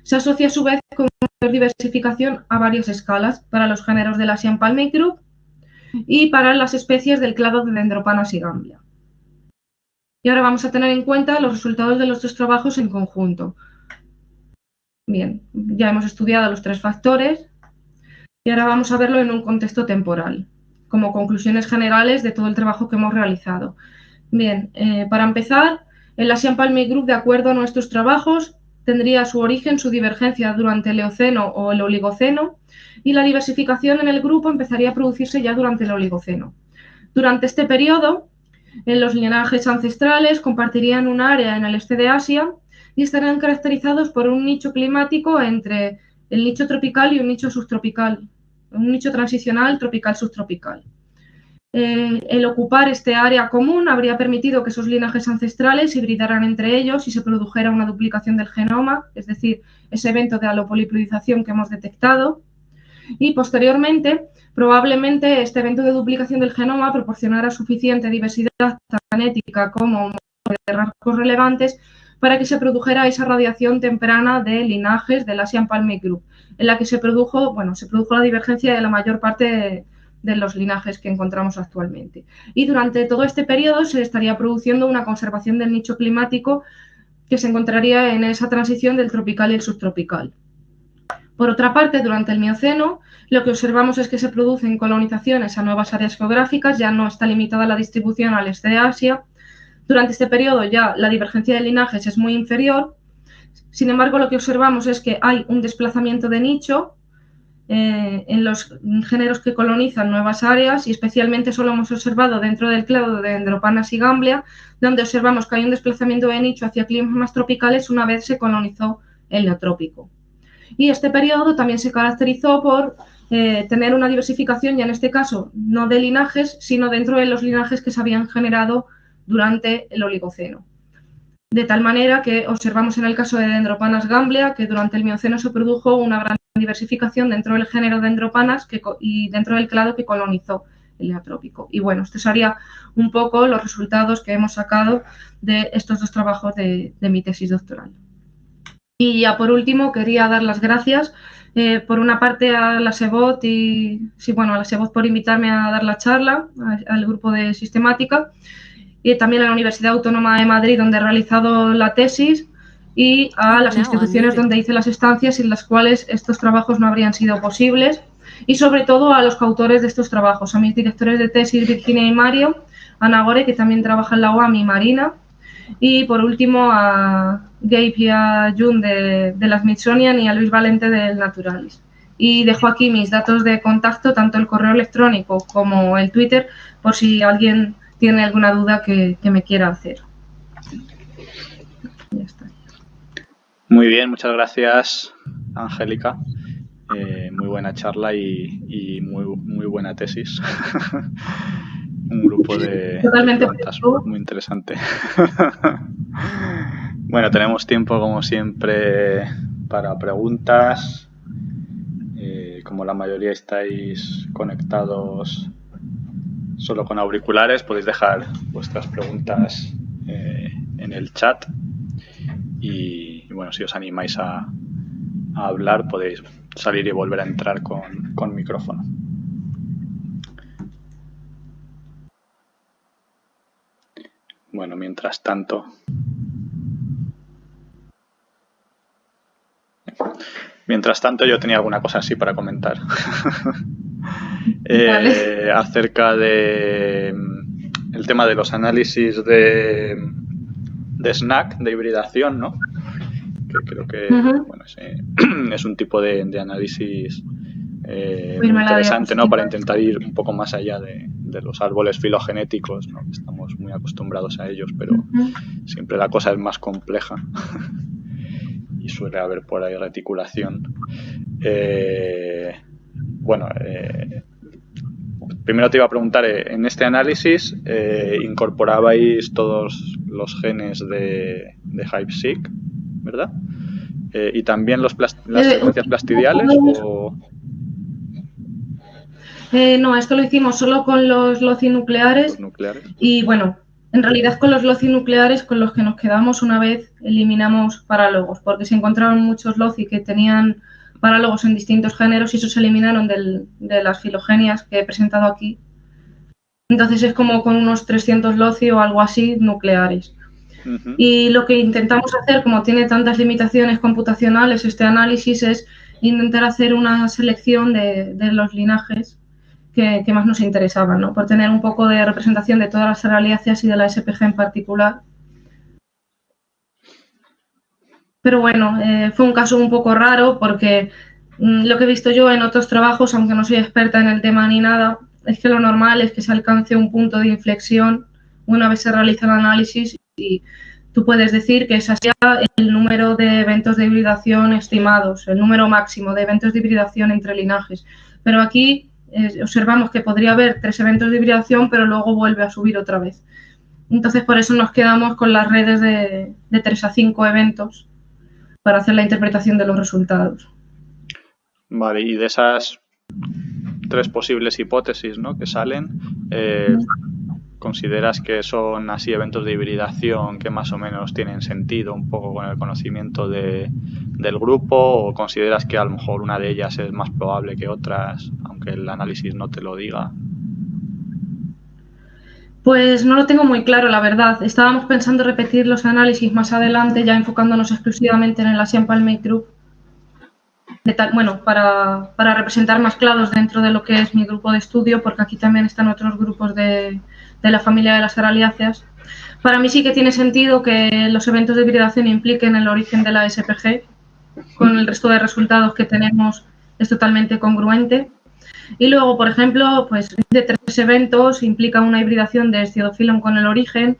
se asocia a su vez con una mayor diversificación a varias escalas para los géneros del Asian Palmate Group y para las especies del clado de Dendropanas y Gamblia. Y ahora vamos a tener en cuenta los resultados de los dos trabajos en conjunto. Bien, ya hemos estudiado los tres factores y ahora vamos a verlo en un contexto temporal, como conclusiones generales de todo el trabajo que hemos realizado. Bien, para empezar, el Asian Palmate Group, de acuerdo a nuestros trabajos, tendría su origen, su divergencia durante el Eoceno o el Oligoceno y la diversificación en el grupo empezaría a producirse ya durante el Oligoceno. Durante este periodo, los linajes ancestrales compartirían un área en el este de Asia y estarían caracterizados por un nicho climático entre el nicho tropical y un nicho subtropical, un nicho transicional tropical-subtropical. El ocupar este área común habría permitido que esos linajes ancestrales hibridaran entre ellos y se produjera una duplicación del genoma, es decir, ese evento de alopoliploidización que hemos detectado. Y posteriormente, probablemente este evento de duplicación del genoma proporcionara suficiente diversidad tanto genética como de rasgos relevantes para que se produjera esa radiación temprana de linajes del Asian Palmate Group, en la que se produjo la divergencia de la mayor parte de los linajes que encontramos actualmente. Y durante todo este periodo se estaría produciendo una conservación del nicho climático que se encontraría en esa transición del tropical y el subtropical. Por otra parte, durante el Mioceno, lo que observamos es que se producen colonizaciones a nuevas áreas geográficas, ya no está limitada la distribución al este de Asia. Durante este periodo ya la divergencia de linajes es muy inferior. Sin embargo, lo que observamos es que hay un desplazamiento de nicho en los géneros que colonizan nuevas áreas y especialmente solo hemos observado dentro del clado de Dendropanas y Gamblia, donde observamos que hay un desplazamiento de nicho hacia climas más tropicales una vez se colonizó el neotrópico. Y este periodo también se caracterizó por tener una diversificación, ya en este caso no de linajes, sino dentro de los linajes que se habían generado durante el Oligoceno. De tal manera que observamos en el caso de Dendropanas gamblia que durante el Mioceno se produjo una gran diversificación dentro del género Dendropanas y dentro del clado que colonizó el neotrópico. Y bueno, esto sería un poco los resultados que hemos sacado de estos dos trabajos de mi tesis doctoral. Y ya por último quería dar las gracias por una parte a la SEBOT a la SEBOT por invitarme a dar la charla al grupo de sistemática y también a la Universidad Autónoma de Madrid donde he realizado la tesis y a las instituciones donde hice las estancias sin las cuales estos trabajos no habrían sido posibles, y sobre todo a los coautores de estos trabajos, a mis directores de tesis Virginia y Mario, a Nagore, que también trabaja en la UAM, y Marina, y por último a Gabe y a Jun de la Smithsonian y a Luis Valente del Naturalis. Y dejo aquí mis datos de contacto, tanto el correo electrónico como el Twitter, por si alguien tiene alguna duda que me quiera hacer. Ya está. Muy bien, muchas gracias, Angélica. Muy buena charla y muy buena tesis. Un grupo de plantas muy interesante. Bueno, tenemos tiempo, como siempre, para preguntas. Como la mayoría estáis conectados solo con auriculares, podéis dejar vuestras preguntas en el chat. Y bueno, si os animáis a hablar, podéis salir y volver a entrar con micrófono. Bueno, mientras tanto yo tenía alguna cosa así para comentar. Acerca de el tema de los análisis de SNAC, de hibridación, ¿no? Que creo que bueno, es un tipo de análisis muy interesante, ¿no? Para intentar ir un poco más allá de los árboles filogenéticos, ¿no? Estamos muy acostumbrados a ellos, pero siempre la cosa es más compleja y suele haber por ahí reticulación. Primero te iba a preguntar, en este análisis incorporabais todos los genes de HiveSeq, ¿verdad? ¿Y también las secuencias plastidiales? No, esto lo hicimos solo con los LOCI nucleares. Y bueno, en realidad con los LOCI nucleares con los que nos quedamos una vez eliminamos parálogos, porque se encontraron muchos LOCI que tenían parálogos en distintos géneros y esos se eliminaron de las filogenias que he presentado aquí. Entonces es como con unos 300 LOCI o algo así nucleares. Y lo que intentamos hacer, como tiene tantas limitaciones computacionales este análisis, es intentar hacer una selección de los linajes que más nos interesaban, ¿no? Por tener un poco de representación de todas las serraliáceas y de la SPG en particular. Pero bueno, fue un caso un poco raro porque lo que he visto yo en otros trabajos, aunque no soy experta en el tema ni nada, es que lo normal es que se alcance un punto de inflexión una vez se realiza el análisis y tú puedes decir que ese sea el número de eventos de hibridación estimados, el número máximo de eventos de hibridación entre linajes. Pero aquí observamos que podría haber 3 eventos de hibridación, pero luego vuelve a subir otra vez. Entonces, por eso nos quedamos con las redes de 3 a 5 eventos para hacer la interpretación de los resultados. Vale, y de esas 3 posibles hipótesis, ¿no?, que salen, ¿consideras que son así eventos de hibridación que más o menos tienen sentido un poco con el conocimiento del grupo, o consideras que a lo mejor una de ellas es más probable que otras, aunque el análisis no te lo diga? Pues no lo tengo muy claro, la verdad. Estábamos pensando repetir los análisis más adelante, ya enfocándonos exclusivamente en el Asian Palmate Group, para representar más clados dentro de lo que es mi grupo de estudio, porque aquí también están otros grupos de la familia de las serraliáceas. Para mí sí que tiene sentido que los eventos de hibridación impliquen el origen de la SPG. Con el resto de resultados que tenemos es totalmente congruente. Y luego, por ejemplo, pues de 3 eventos implica una hibridación de Sciadophyllum con el origen.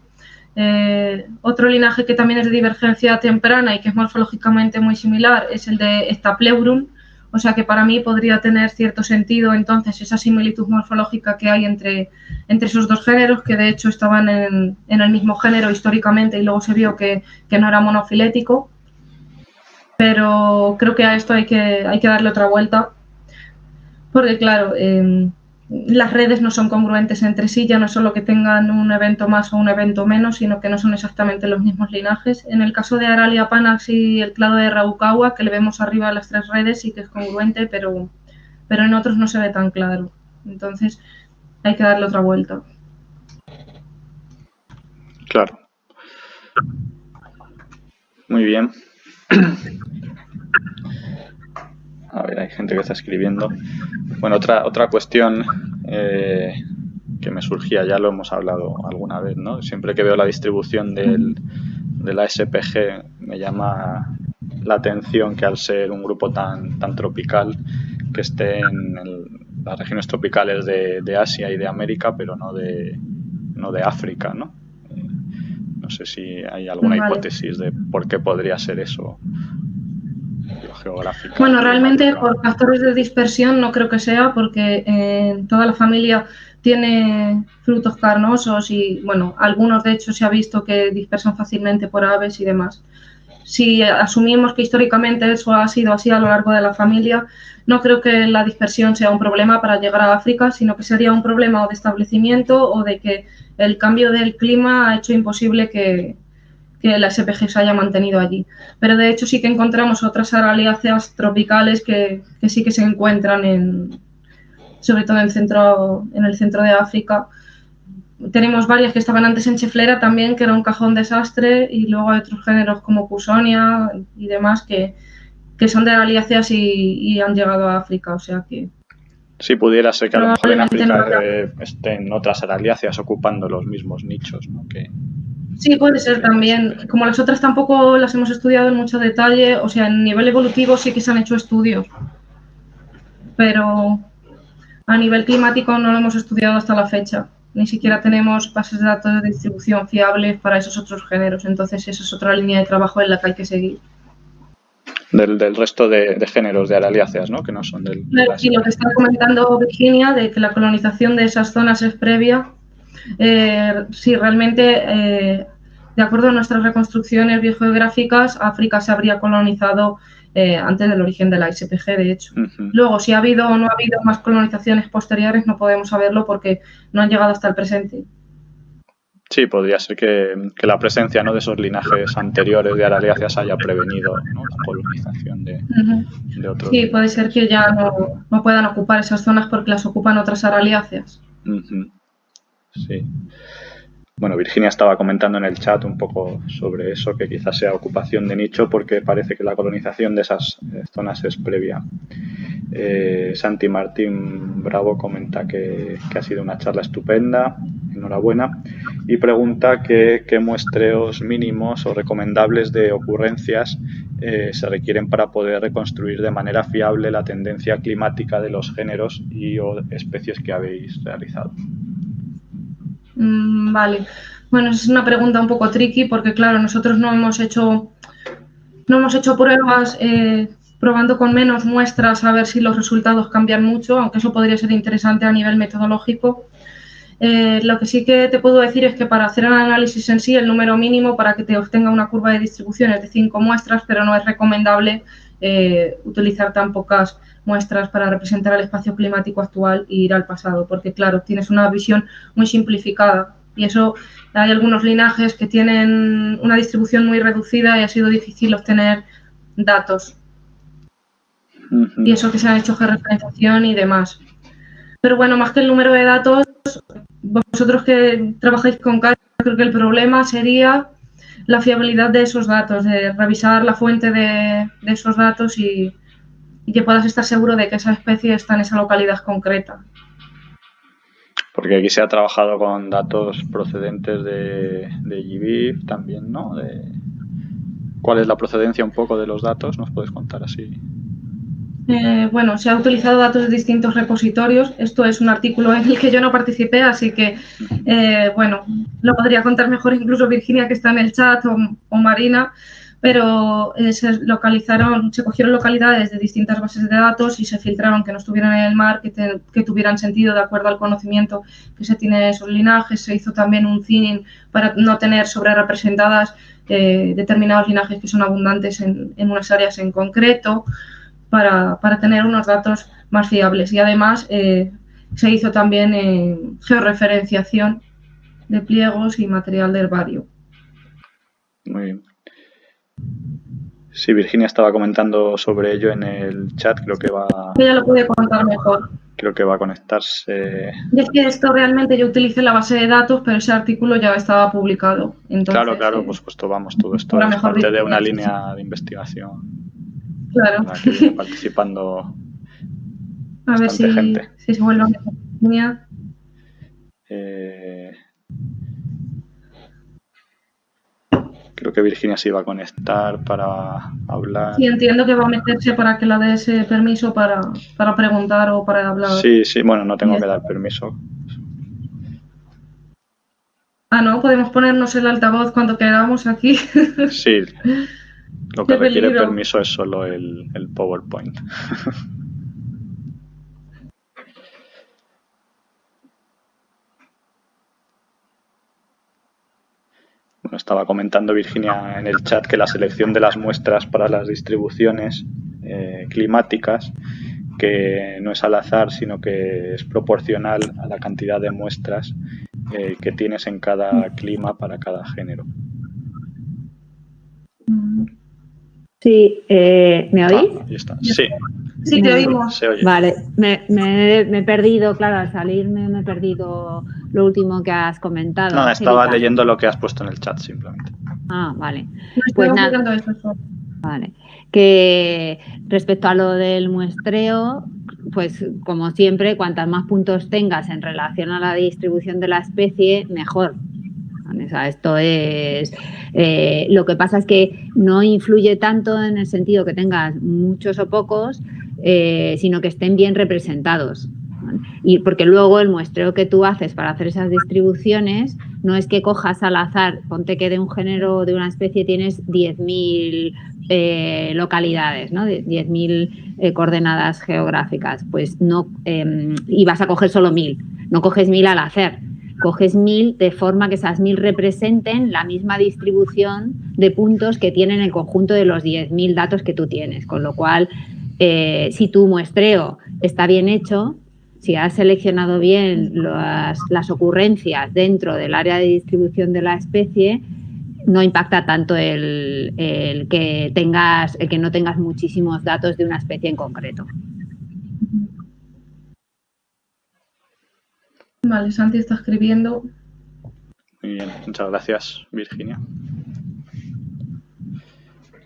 Otro linaje que también es de divergencia temprana y que es morfológicamente muy similar es el de Stapleurum, o sea que para mí podría tener cierto sentido entonces esa similitud morfológica que hay entre esos 2 géneros, que de hecho estaban en el mismo género históricamente y luego se vio que no era monofilético. Pero creo que a esto hay que darle otra vuelta, porque claro, las redes no son congruentes entre sí, ya no es solo que tengan un evento más o un evento menos, sino que no son exactamente los mismos linajes. En el caso de Aralia panax y el clado de Rabukawa, que le vemos arriba a las 3 redes, sí que es congruente, pero en otros no se ve tan claro. Entonces hay que darle otra vuelta. Claro. Muy bien. A ver, hay gente que está escribiendo. Bueno, otra cuestión que me surgía, ya lo hemos hablado alguna vez, ¿no? Siempre que veo la distribución de la SPG me llama la atención que al ser un grupo tan tropical, que esté en las regiones tropicales de Asia y de América, pero no de África, ¿no? No sé si hay alguna Vale. hipótesis de por qué podría ser eso, geográfica, Bueno, realmente climática. por factores de dispersión no creo que sea, porque toda la familia tiene frutos carnosos y, bueno, algunos de hecho se ha visto que dispersan fácilmente por aves y demás. Si asumimos que históricamente eso ha sido así a lo largo de la familia, no creo que la dispersión sea un problema para llegar a África, sino que sería un problema o de establecimiento o de que el cambio del clima ha hecho imposible que la SPG se haya mantenido allí. Pero de hecho sí que encontramos otras araliáceas tropicales que sí que se encuentran sobre todo en el centro de África. Tenemos varias que estaban antes en Cheflera también, que era un cajón desastre, y luego hay otros géneros como Pusonia y demás que son de araliáceas y han llegado a África, o sea que Sí, pudiera ser que a lo mejor en probablemente no África haya. estén otras araliáceas ocupando los mismos nichos, ¿no? Sí, puede ser que la también. SPG. Como las otras tampoco las hemos estudiado en mucho detalle, o sea, en nivel evolutivo sí que se han hecho estudios, pero a nivel climático no lo hemos estudiado hasta la fecha. Ni siquiera tenemos bases de datos de distribución fiables para esos otros géneros. Entonces, esa es otra línea de trabajo en la que hay que seguir. Del resto de géneros de araliáceas, ¿no? Que no son de la Y lo que SPG. está comentando Virginia, de que la colonización de esas zonas es previa, sí, realmente, de acuerdo a nuestras reconstrucciones biogeográficas, África se habría colonizado antes del origen de la SPG, de hecho. Luego, si ha habido o no ha habido más colonizaciones posteriores, no podemos saberlo porque no han llegado hasta el presente. Sí, podría ser que la presencia, ¿no? de esos linajes anteriores de araliáceas haya prevenido, ¿no? la colonización de otros Sí, puede ser linajes. que ya no puedan ocupar esas zonas porque las ocupan otras araliáceas. Sí. Bueno, Virginia estaba comentando en el chat un poco sobre eso, que quizás sea ocupación de nicho porque parece que la colonización de esas zonas es previa. Santi Martín Bravo comenta que ha sido una charla estupenda, enhorabuena, y pregunta qué muestreos mínimos o recomendables de ocurrencias se requieren para poder reconstruir de manera fiable la tendencia climática de los géneros y o especies que habéis realizado. Vale. Bueno, es una pregunta un poco tricky porque, claro, nosotros no hemos hecho pruebas probando con menos muestras a ver si los resultados cambian mucho, aunque eso podría ser interesante a nivel metodológico. Lo que sí que te puedo decir es que para hacer el análisis en sí, el número mínimo para que te obtenga una curva de distribución es de 5 muestras, pero no es recomendable utilizar tan pocas muestras para representar el espacio climático actual e ir al pasado, porque claro, tienes una visión muy simplificada y eso hay algunos linajes que tienen una distribución muy reducida y ha sido difícil obtener datos. Y eso que se han hecho georreferenciación y demás. Pero bueno, más que el número de datos, vosotros que trabajáis con CAD, creo que el problema sería la fiabilidad de esos datos, de revisar la fuente de esos datos y que puedas estar seguro de que esa especie está en esa localidad concreta. Porque aquí se ha trabajado con datos procedentes de GBIF también, ¿no? ¿Cuál es la procedencia un poco de los datos? ¿Nos puedes contar así? Bueno, se ha utilizado datos de distintos repositorios. Esto es un artículo en el que yo no participé, así que, bueno, lo podría contar mejor incluso Virginia, que está en el chat, o Marina, pero se cogieron localidades de distintas bases de datos y se filtraron que no estuvieran en el mar, que tuvieran sentido de acuerdo al conocimiento que se tiene de esos linajes. Se hizo también un thinning para no tener sobre representadas determinados linajes que son abundantes en unas áreas en concreto, para tener unos datos más fiables. Y además se hizo también georreferenciación de pliegos y material de herbario. Muy bien. Sí, Virginia estaba comentando sobre ello en el chat, creo que va... Ella lo puede contar mejor. creo que va a conectarse. Y es que esto realmente yo utilicé la base de datos, pero ese artículo ya estaba publicado. Entonces, Claro, por supuesto, vamos, todo esto para es mejor parte de una diseño, sí. línea de investigación Claro. en la que viene participando A ver bastante gente. si se vuelve a meter. Creo que Virginia se iba a conectar para hablar. Sí, entiendo que va a meterse para que le dé ese permiso para preguntar o para hablar. Sí, bueno, no tengo que dar permiso. Ah, no, podemos ponernos el altavoz cuando queramos aquí. Sí, lo que Qué requiere peligro. permiso es solo el PowerPoint. Bueno, estaba comentando Virginia en el chat que la selección de las muestras para las distribuciones climáticas, que no es al azar, sino que es proporcional a la cantidad de muestras que tienes en cada clima para cada género. Sí, ¿me oís? Ahí está. Sí. Sí, te oímos. Se oye. Vale, me he perdido, claro, al salirme me he perdido lo último que has comentado. No, estaba Angélica. leyendo lo que has puesto en el chat simplemente. Ah, vale. Pues nada. Vale. Que respecto a lo del muestreo, pues como siempre, cuantas más puntos tengas en relación a la distribución de la especie, mejor. O sea, esto es... lo que pasa es que no influye tanto en el sentido que tengas muchos o pocos, sino que estén bien representados. ¿Vale? Y porque luego el muestreo que tú haces para hacer esas distribuciones no es que cojas al azar, ponte que de un género o de una especie tienes 10.000 localidades, ¿no? 10.000 coordenadas geográficas, pues no, y vas a coger solo 1.000, no coges 1.000 al azar. Coges 1.000 de forma que esas 1.000 representen la misma distribución de puntos que tienen el conjunto de los 10.000 datos que tú tienes. Con lo cual, si tu muestreo está bien hecho, si has seleccionado bien las ocurrencias dentro del área de distribución de la especie, no impacta tanto el que no tengas muchísimos datos de una especie en concreto. Vale, Santi está escribiendo. Muy bien, muchas gracias, Virginia.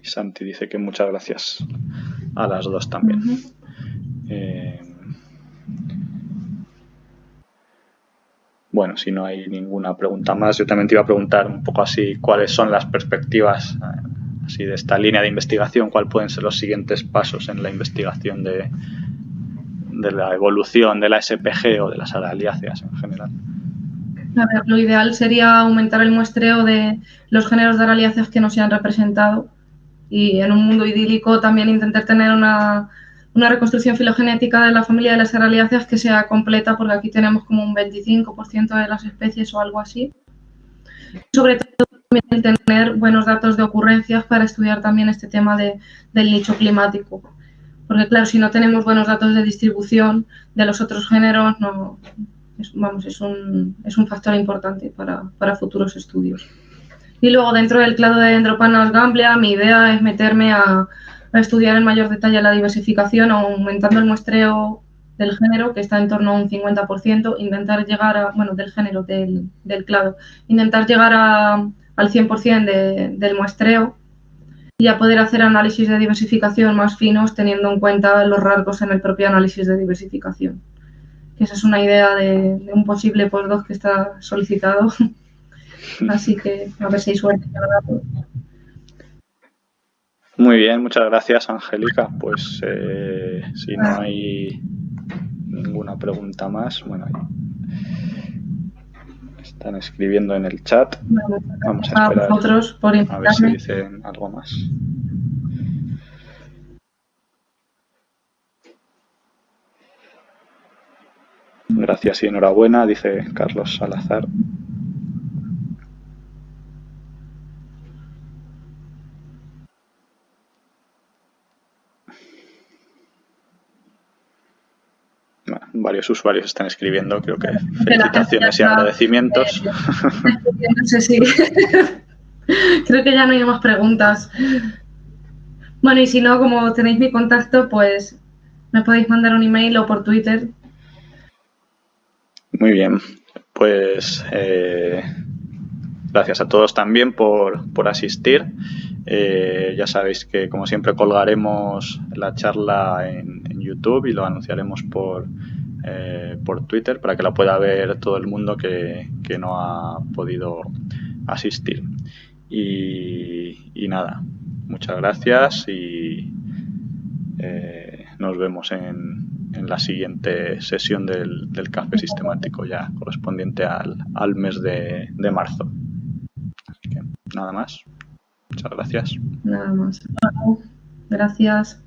Y Santi dice que muchas gracias a las dos también. Bueno, si no hay ninguna pregunta más, yo también te iba a preguntar un poco así cuáles son las perspectivas así de esta línea de investigación, cuáles pueden ser los siguientes pasos en la investigación de la evolución de la SPG o de las araliáceas en general. A ver, lo ideal sería aumentar el muestreo de los géneros de araliáceas que no se han representado y en un mundo idílico también intentar tener una reconstrucción filogenética de la familia de las araliáceas que sea completa, porque aquí tenemos como un 25% de las especies o algo así. Sobre todo también tener buenos datos de ocurrencias para estudiar también este tema del nicho climático. Porque claro, si no tenemos buenos datos de distribución de los otros géneros, es un factor importante para futuros estudios. Y luego dentro del clado de Dendropanas gamblia, mi idea es meterme a estudiar en mayor detalle la diversificación, aumentando el muestreo del género, que está en torno a un 50%, intentar llegar del género del clado, intentar llegar al 100% del muestreo y a poder hacer análisis de diversificación más finos teniendo en cuenta los rasgos en el propio análisis de diversificación. Esa es una idea de un posible postdoc que está solicitado. Así que a ver si hay suerte. Muy bien, muchas gracias, Angélica. Pues si no hay ninguna pregunta más, bueno, están escribiendo en el chat. Vamos a esperar a ver si dicen algo más. Gracias y enhorabuena, dice Carlos Salazar. Bueno, varios usuarios están escribiendo, creo que felicitaciones y agradecimientos. No sé si... Creo que ya no hay más preguntas. Bueno, y si no, como tenéis mi contacto, pues me podéis mandar un email o por Twitter Muy bien, pues gracias a todos también por asistir. Ya sabéis que, como siempre, colgaremos la charla en YouTube y lo anunciaremos por Twitter para que la pueda ver todo el mundo que no ha podido asistir. Y nada, muchas gracias y nos vemos en la siguiente sesión del café sistemático, ya correspondiente al mes de marzo. Así que nada más. Muchas gracias. Nada más. Gracias.